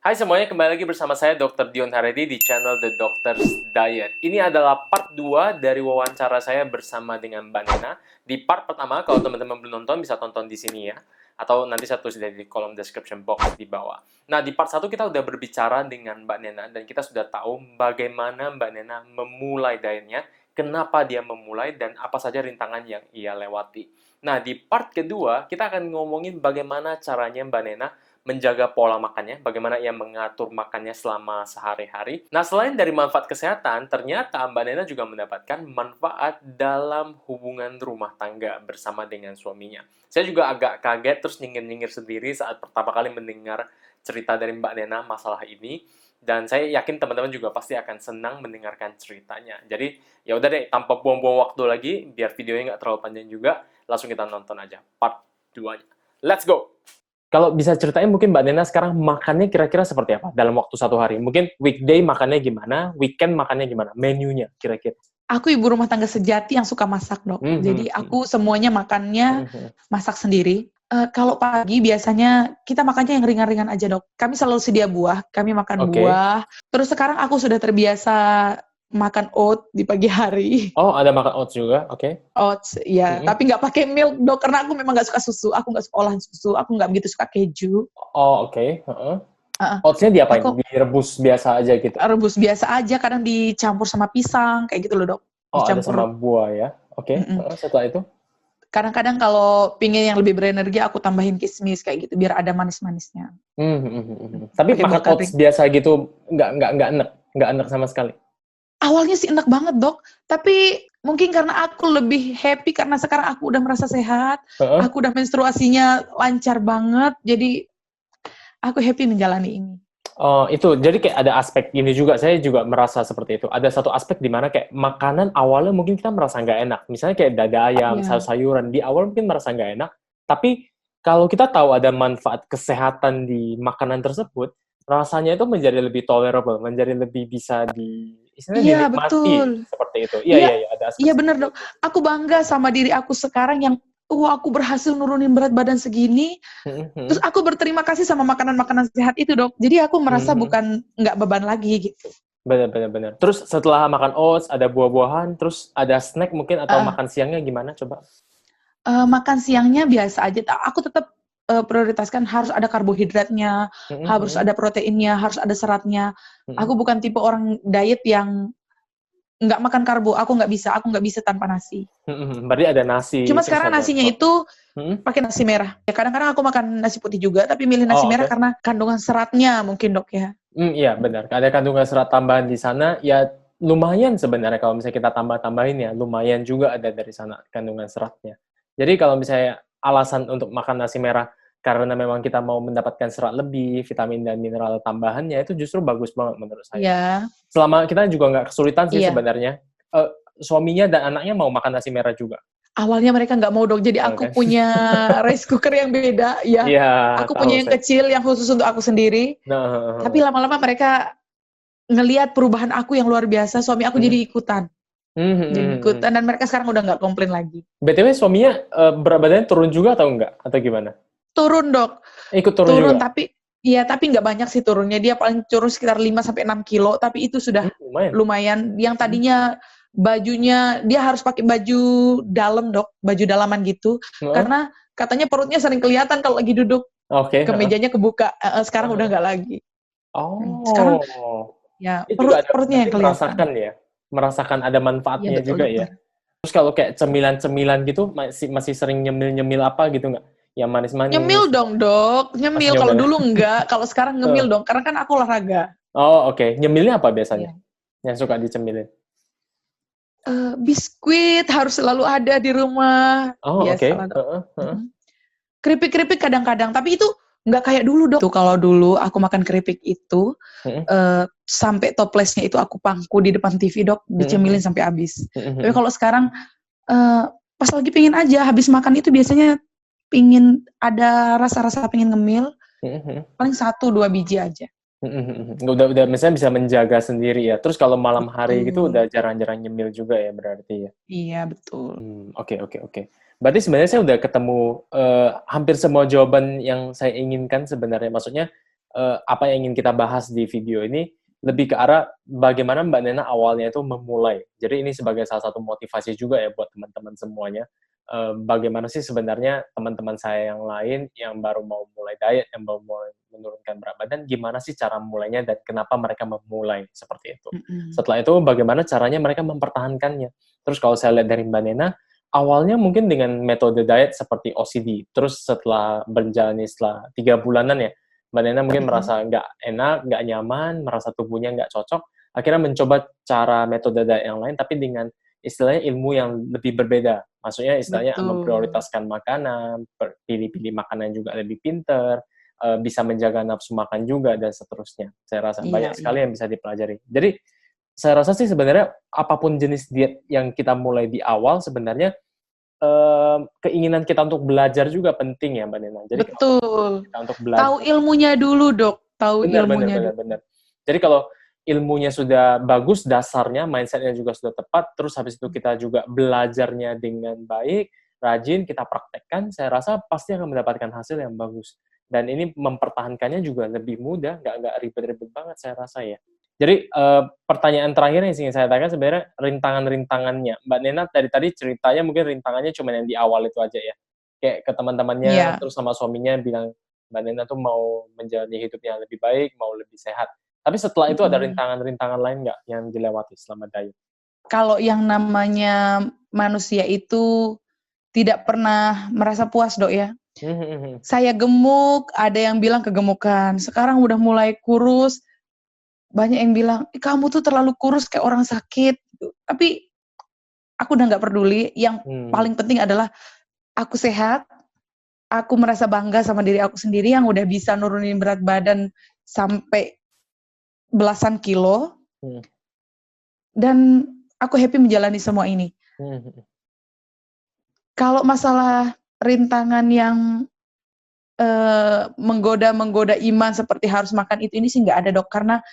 Hai semuanya, kembali lagi bersama saya Dr. Dion Haredi di channel The Doctor's Diet. Ini adalah part 2 dari wawancara saya bersama dengan Mbak Nena. Di part pertama, kalau teman-teman belum nonton, bisa tonton di sini ya. Atau nanti saya tulis di kolom description box di bawah. Nah, di part 1 kita udah berbicara dengan Mbak Nena, dan kita sudah tahu bagaimana Mbak Nena memulai dietnya, kenapa dia memulai, dan apa saja rintangan yang ia lewati. Nah, di part kedua, kita akan ngomongin bagaimana caranya Mbak Nena menjaga pola makannya, bagaimana ia mengatur makannya selama sehari-hari. Nah, selain dari manfaat kesehatan, ternyata Mbak Nena juga mendapatkan manfaat dalam hubungan rumah tangga bersama dengan suaminya. Saya juga agak kaget terus nyengir-nyengir sendiri saat pertama kali mendengar cerita dari Mbak Nena masalah ini. Dan saya yakin teman-teman juga pasti akan senang mendengarkan ceritanya. Jadi, ya udah deh, tanpa buang-buang waktu lagi, biar videonya nggak terlalu panjang juga, langsung kita nonton aja part 2-nya. Let's go! Kalau bisa ceritain mungkin Mbak Nena sekarang makannya kira-kira seperti apa dalam waktu satu hari? Mungkin weekday makannya gimana, weekend makannya gimana, menunya kira-kira. Aku ibu rumah tangga sejati yang suka masak, Dok. Jadi aku semuanya makannya masak sendiri. Kalau pagi biasanya kita makannya yang ringan-ringan aja, Dok. Kami selalu sedia buah, kami makan buah. Terus sekarang aku sudah terbiasa makan oat di pagi hari. Oh, ada makan oats juga, oke. Oats, ya. Tapi nggak pakai milk, Dok, karena aku memang nggak suka susu. Aku nggak suka olahan susu. Aku nggak begitu suka keju. Oh, oke. Oatsnya diapain? Aku Direbus biasa aja gitu? rebus biasa aja, kadang dicampur sama pisang, kayak gitu loh, Dok. Oh, ada Dicampur. sama buah ya? Oke. Setelah itu? Kadang-kadang kalau pingin yang lebih berenergi, aku tambahin kismis kayak gitu, biar ada manis-manisnya. Tapi Pakai makan buah oats kering. biasa gitu, nggak enak sama sekali? Awalnya sih enak banget, Dok. Tapi mungkin karena aku lebih happy karena sekarang aku udah merasa sehat, aku udah menstruasinya lancar banget, jadi aku happy menjalani ini. Oh, itu. Jadi kayak ada aspek ini juga, saya juga merasa seperti itu. Ada satu aspek di mana kayak makanan awalnya mungkin kita merasa nggak enak. Misalnya kayak dada ayam, Iya. sayur-sayuran, di awal mungkin merasa nggak enak. Tapi kalau kita tahu ada manfaat kesehatan di makanan tersebut, rasanya itu menjadi lebih tolerable, menjadi lebih bisa istilahnya Iya, dinikmati, betul. seperti itu. Iya, Iya, ada aspek iya bener, seperti Dok. itu. Aku bangga sama diri aku sekarang yang, aku berhasil nurunin berat badan segini. Terus aku berterima kasih sama makanan-makanan sehat itu, Dok. Jadi aku merasa bukan nggak beban lagi gitu. Benar. Terus setelah makan oats, ada buah-buahan, terus ada snack mungkin atau makan siangnya gimana coba? Makan siangnya biasa aja. Aku tetap prioritaskan harus ada karbohidratnya, harus ada proteinnya, harus ada seratnya. Aku bukan tipe orang diet yang nggak makan karbo. Aku nggak bisa tanpa nasi. Berarti ada nasi, Cuma terus sekarang ada nasinya itu pakai nasi merah. Ya kadang-kadang aku makan nasi putih juga, tapi milih nasi merah oke. karena kandungan seratnya mungkin, Dok, ya. Iya benar. Ada kandungan serat tambahan di sana, ya lumayan sebenarnya kalau misalnya kita tambah-tambahin ya, lumayan juga ada dari sana kandungan seratnya. Jadi kalau misalnya alasan untuk makan nasi merah karena memang kita mau mendapatkan serat lebih, vitamin dan mineral tambahannya itu justru bagus banget menurut saya. Iya. Selama kita juga nggak kesulitan sih Iya. sebenarnya. Suaminya dan anaknya mau makan nasi merah juga. Awalnya mereka nggak mau, Dok. Jadi aku Oke. punya rice cooker yang beda, ya. Iya, Aku tahu punya yang saya. kecil yang khusus untuk aku sendiri. Tapi Nah, lama-lama mereka ngelihat perubahan aku yang luar biasa, suami aku jadi ikutan. Dan mereka sekarang udah nggak komplain lagi. BTW suaminya berat badannya turun juga atau enggak? Atau gimana? Turun, Dok. Ikut turun juga? Tapi nggak banyak sih turunnya. Dia paling turun sekitar 5-6 kilo, tapi itu sudah Lumayan. lumayan. Yang tadinya bajunya, dia harus pakai baju dalam, Dok. Baju dalaman gitu. Karena katanya perutnya sering kelihatan kalau lagi duduk. Oke. Kemejanya kebuka. Sekarang udah nggak lagi. Sekarang ya itu juga ada perutnya berarti yang kelihatan. merasakan ada Iya, manfaatnya betul, juga ya. dokter. Terus kalau kayak cemilan-cemilan gitu masih sering nyemil-nyemil apa gitu nggak? Yang Nyemil manis-manis. dong, Dok. Masih Nyemil. Kalau nyemil ya? dulu enggak, kalau sekarang ngemil dong. Karena kan aku olahraga. Oh, oke. Nyemilnya apa biasanya? Iya. Yang suka dicemilin? Biskuit harus selalu ada di rumah. Oh, oke. Biasalah, Dok. Keripik-keripik kadang-kadang. Tapi itu nggak kayak dulu, Dok. Tuh, kalau dulu aku makan keripik itu, sampai toplesnya itu aku pangku di depan TV, Dok. Dicemilin sampai habis. Tapi kalau sekarang, pas lagi pingin aja, habis makan itu biasanya pingin ada rasa-rasa pingin ngemil, paling 1-2 biji aja. Udah misalnya bisa menjaga sendiri ya. Terus kalau malam hari gitu Betul. udah jarang-jarang nyemil juga ya berarti ya. Iya, betul. Oke. Berarti sebenarnya saya udah ketemu hampir semua jawaban yang saya inginkan sebenarnya. Maksudnya apa yang ingin kita bahas di video ini lebih ke arah bagaimana Mbak Nena awalnya itu memulai. Jadi ini sebagai salah satu motivasi juga ya buat teman-teman semuanya. Bagaimana sih sebenarnya teman-teman saya yang lain yang baru mau mulai diet, yang baru mau menurunkan berat badan, gimana sih cara mulainya dan kenapa mereka memulai seperti itu. Setelah itu bagaimana caranya mereka mempertahankannya. Terus kalau saya lihat dari Mbak Nena, awalnya mungkin dengan metode diet seperti OCD. Terus setelah berjalani setelah 3 bulanan ya, Mbak Nena mungkin merasa nggak enak, nggak nyaman, merasa tubuhnya nggak cocok, akhirnya mencoba cara metode diet yang lain, tapi dengan istilahnya ilmu yang lebih berbeda. Maksudnya istilahnya memprioritaskan makanan, pilih-pilih makanan juga lebih pinter, bisa menjaga nafsu makan juga, dan seterusnya. Saya rasa banyak sekali yang bisa dipelajari. Jadi, saya rasa sih sebenarnya apapun jenis diet yang kita mulai di awal, sebenarnya keinginan kita untuk belajar juga penting ya Mbak Nena. Jadi betul. kita untuk belajar. Tahu ilmunya dulu dok. Benar. Jadi kalau ilmunya sudah bagus, dasarnya, mindsetnya juga sudah tepat, terus habis itu kita juga belajarnya dengan baik, rajin, kita praktekkan, saya rasa pasti akan mendapatkan hasil yang bagus. Dan ini mempertahankannya juga lebih mudah, nggak ribet-ribet banget saya rasa ya. Jadi pertanyaan terakhir yang ingin saya tanyakan sebenarnya rintangan-rintangannya. Mbak Nena tadi ceritanya mungkin rintangannya cuma yang di awal itu aja ya. Kayak ke teman-temannya, terus sama suaminya bilang Mbak Nena tuh mau menjalani hidup yang lebih baik, mau lebih sehat. Tapi setelah itu ada rintangan-rintangan lain nggak yang dilewati selama diet? Kalau yang namanya manusia itu tidak pernah merasa puas dok ya. Saya gemuk, ada yang bilang kegemukan. Sekarang udah mulai kurus, banyak yang bilang, kamu tuh terlalu kurus kayak orang sakit. Tapi aku udah nggak peduli. Yang paling penting adalah aku sehat, aku merasa bangga sama diri aku sendiri yang udah bisa nurunin berat badan sampai belasan kilo. Dan aku happy menjalani semua ini. Kalau masalah rintangan yang menggoda iman seperti harus makan itu, ini sih nggak ada dok. Karena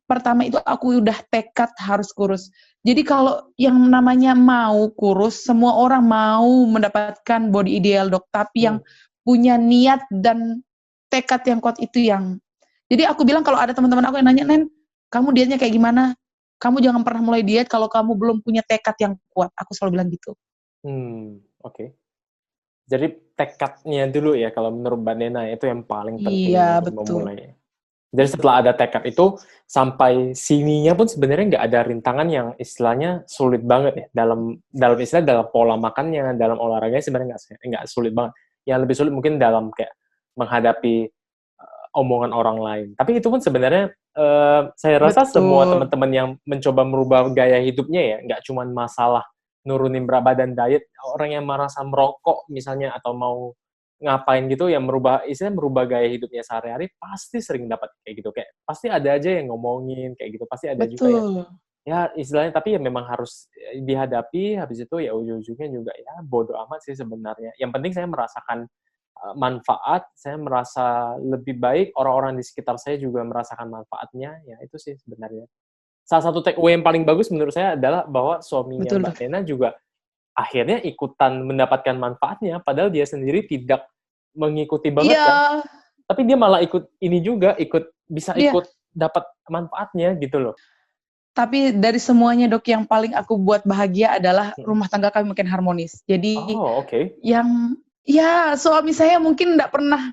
pertama itu aku udah tekad harus kurus. Jadi kalau yang namanya mau kurus, semua orang mau mendapatkan body ideal dok. Tapi yang punya niat dan tekad yang kuat itu yang. Jadi aku bilang kalau ada teman-teman aku yang nanya, Nen, kamu dietnya kayak gimana? Kamu jangan pernah mulai diet kalau kamu belum punya tekad yang kuat. Aku selalu bilang gitu. Oke. Jadi tekadnya dulu ya, kalau menurut Mbak Nena itu yang paling penting untuk memulai. Jadi setelah ada tekad itu, sampai sininya pun sebenarnya nggak ada rintangan yang istilahnya sulit banget ya. Dalam istilah, dalam pola makannya, dalam olahraganya sebenarnya nggak sulit banget. Yang lebih sulit mungkin dalam kayak menghadapi omongan orang lain. Tapi itu pun sebenarnya saya rasa semua teman-teman yang mencoba merubah gaya hidupnya ya, nggak cuma masalah nurunin berat badan diet, orang yang merasa merokok misalnya atau mau ngapain gitu yang merubah gaya hidupnya sehari-hari pasti sering dapat kayak gitu, kayak pasti ada aja yang ngomongin kayak gitu, pasti ada juga ya istilahnya, tapi ya memang harus dihadapi. Habis itu ya ujung-ujungnya juga ya bodo amat sih sebenarnya. Yang penting saya merasakan manfaat, saya merasa lebih baik, orang-orang di sekitar saya juga merasakan manfaatnya, ya itu sih sebenarnya. Salah satu take away yang paling bagus menurut saya adalah bahwa suaminya Mbak Nena juga akhirnya ikutan mendapatkan manfaatnya, padahal dia sendiri tidak mengikuti banget kan. Tapi dia malah ikut dapat manfaatnya gitu loh. Tapi dari semuanya dok, yang paling aku buat bahagia adalah rumah tangga kami makin harmonis. Jadi yang suami saya mungkin tidak pernah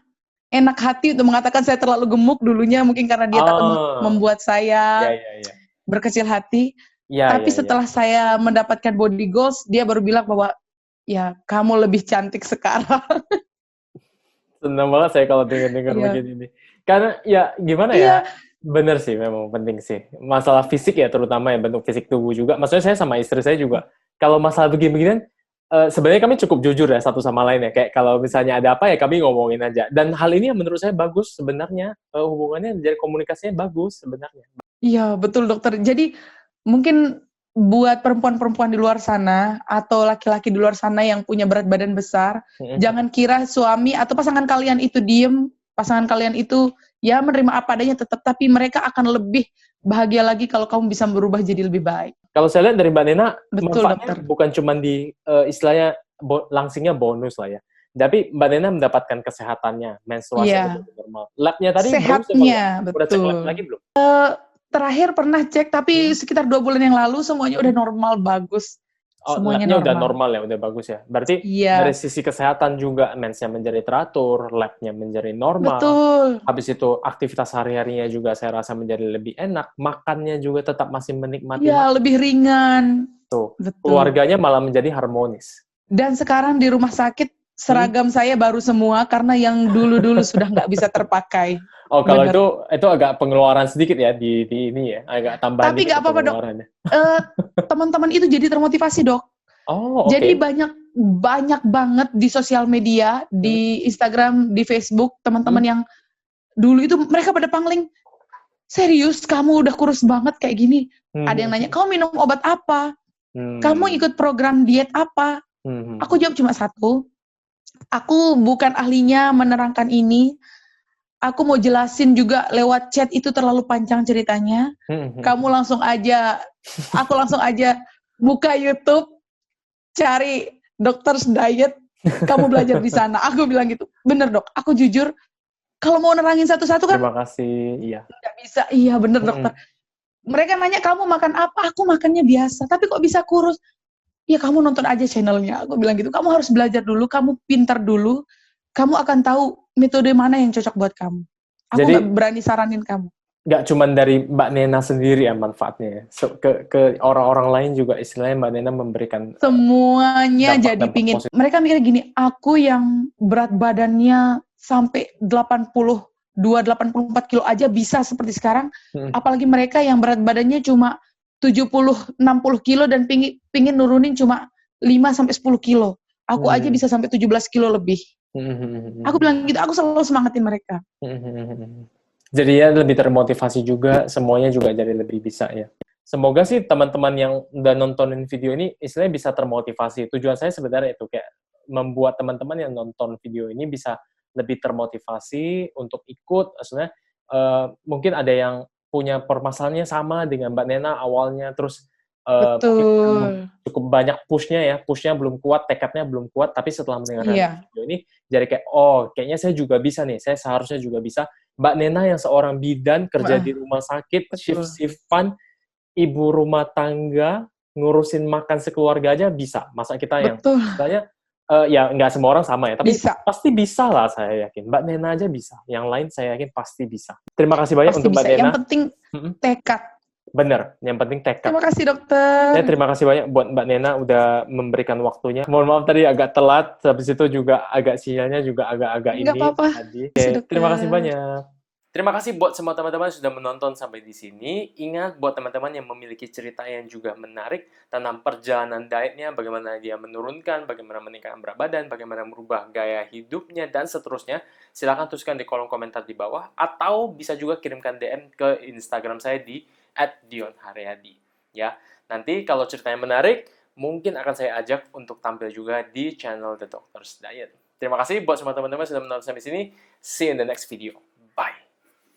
enak hati untuk mengatakan saya terlalu gemuk dulunya, mungkin karena dia takut membuat saya berkecil hati. Tapi setelah saya mendapatkan body goals, dia baru bilang bahwa ya kamu lebih cantik sekarang. Senang banget saya kalau dengar begini nih. Karena ya gimana ya, bener sih, memang penting sih. Masalah fisik ya, terutama ya bentuk fisik tubuh juga. Maksudnya saya sama istri saya juga, kalau masalah begini-beginian, sebenarnya kami cukup jujur ya satu sama lain ya. Kayak kalau misalnya ada apa ya kami ngomongin aja. Dan hal ini yang menurut saya bagus sebenarnya, hubungannya jadi komunikasinya bagus sebenarnya. Iya betul dokter. Jadi mungkin buat perempuan-perempuan di luar sana atau laki-laki di luar sana yang punya berat badan besar, jangan kira suami atau pasangan kalian itu diem, pasangan kalian itu ya menerima apa adanya tetap, tapi mereka akan lebih bahagia lagi kalau kamu bisa berubah jadi lebih baik. Kalau saya lihat dari Mbak Nena, manfaatnya bukan cuma di istilahnya langsingnya bonus lah ya. Tapi Mbak Nena mendapatkan kesehatannya, menstruasi Iya, normal. Labnya tadi bagus ya, sehatnya, udah cek lab betul. lagi belum? Terakhir pernah cek, tapi sekitar 2 bulan yang lalu semuanya udah normal, bagus. Oh, Semuanya labnya udah normal. normal ya, udah bagus ya. Berarti dari Iya, sisi kesehatan juga mensnya menjadi teratur, labnya menjadi normal. betul. Habis itu aktivitas sehari-harinya juga saya rasa menjadi lebih enak. Makannya juga tetap masih menikmati Iya, lebih ringan. tuh. Betul. Keluarganya malah menjadi harmonis. Dan sekarang di rumah sakit, Hmm. seragam saya baru semua karena yang dulu-dulu sudah nggak bisa terpakai. Oh, kalau Bener. itu agak pengeluaran sedikit ya di ini ya, agak tambahan Tapi dikit nggak ya apa-apa, Dok. pengeluarannya. Eh, Teman-teman itu jadi termotivasi, Dok. Oh, oke. Jadi banyak banget di sosial media, Hmm, di Instagram, di Facebook, teman-teman hmm, yang dulu itu mereka pada pangling, serius kamu udah kurus banget kayak gini? Ada yang nanya, hmm, kamu minum obat apa? Kamu hmm, ikut program diet apa? Aku hmm, jawab cuma satu, aku bukan ahlinya menerangkan ini. Aku mau jelasin juga lewat chat itu terlalu panjang ceritanya. hmm, hmm, Kamu langsung aja, aku langsung aja buka YouTube, cari Doctor's Diet, kamu belajar di sana. Aku bilang gitu, bener dok, aku jujur, kalau mau nerangin satu-satu kan Terima kasih. Iya. nggak bisa. Iya bener Hmm, dokter. Mereka nanya kamu makan apa, aku makannya biasa, tapi kok bisa kurus? Ya kamu nonton aja channelnya. Aku bilang gitu, kamu harus belajar dulu, kamu pintar dulu, kamu akan tahu metode mana yang cocok buat kamu. Aku nggak Jadi berani saranin kamu. nggak cuma dari Mbak Nena sendiri ya manfaatnya ya. Ke orang-orang lain juga istilahnya Mbak Nena memberikan Semuanya jadi dampak-dampak pingin. positif. Mereka mikir gini, aku yang berat badannya sampai 84 kilo aja bisa seperti sekarang, Hmm, apalagi mereka yang berat badannya cuma 60 kilo dan pingin nurunin cuma 5 sampai 10 kilo. Aku aja hmm, bisa sampai 17 kilo lebih. Aku hmm, bilang gitu, aku selalu semangatin mereka. hmm. Jadi ya lebih termotivasi juga, semuanya juga jadi lebih bisa ya. Semoga sih teman-teman yang udah nontonin video ini istilahnya bisa termotivasi. Tujuan saya sebenarnya itu kayak membuat teman-teman yang nonton video ini bisa lebih termotivasi untuk ikut. Maksudnya mungkin ada yang punya permasalahannya sama dengan Mbak Nena awalnya, terus mungkin Betul. cukup banyak pushnya belum kuat, tekadnya belum kuat, tapi setelah mendengarkan Iya, video ini, jadi kayak, oh kayaknya saya juga bisa nih, saya seharusnya juga bisa. Mbak Nena yang seorang bidan, kerja di rumah sakit, betul. shift-shiftan, ibu rumah tangga, ngurusin makan sekeluarga aja bisa. Masa kita yang Betul. istilahnya, ya nggak semua orang sama ya, tapi Bisa, pasti bisa lah saya yakin. Mbak Nena aja bisa, yang lain saya yakin pasti bisa. Terima kasih banyak pasti untuk Mbak bisa. Nena. Yang penting Mm-mm. tekad. Bener, yang penting tekad. Terima kasih Ya, dokter. terima kasih banyak buat Mbak Nena udah memberikan waktunya. Mohon maaf tadi agak telat, habis itu juga agak sinyalnya juga agak-agak Nggak ini apa-apa. tadi. Terima kasih Oke, terima kasih dokter. banyak. Terima kasih buat semua teman-teman yang sudah menonton sampai di sini. Ingat buat teman-teman yang memiliki cerita yang juga menarik tentang perjalanan dietnya, bagaimana dia menurunkan, bagaimana meningkatkan berat badan, bagaimana merubah gaya hidupnya, dan seterusnya. Silahkan tuliskan di kolom komentar di bawah, atau bisa juga kirimkan DM ke Instagram saya di @dionharyadi. Ya, nanti kalau ceritanya menarik, mungkin akan saya ajak untuk tampil juga di channel The Doctor's Diet. Terima kasih buat semua teman-teman yang sudah menonton sampai sini. See you in the next video.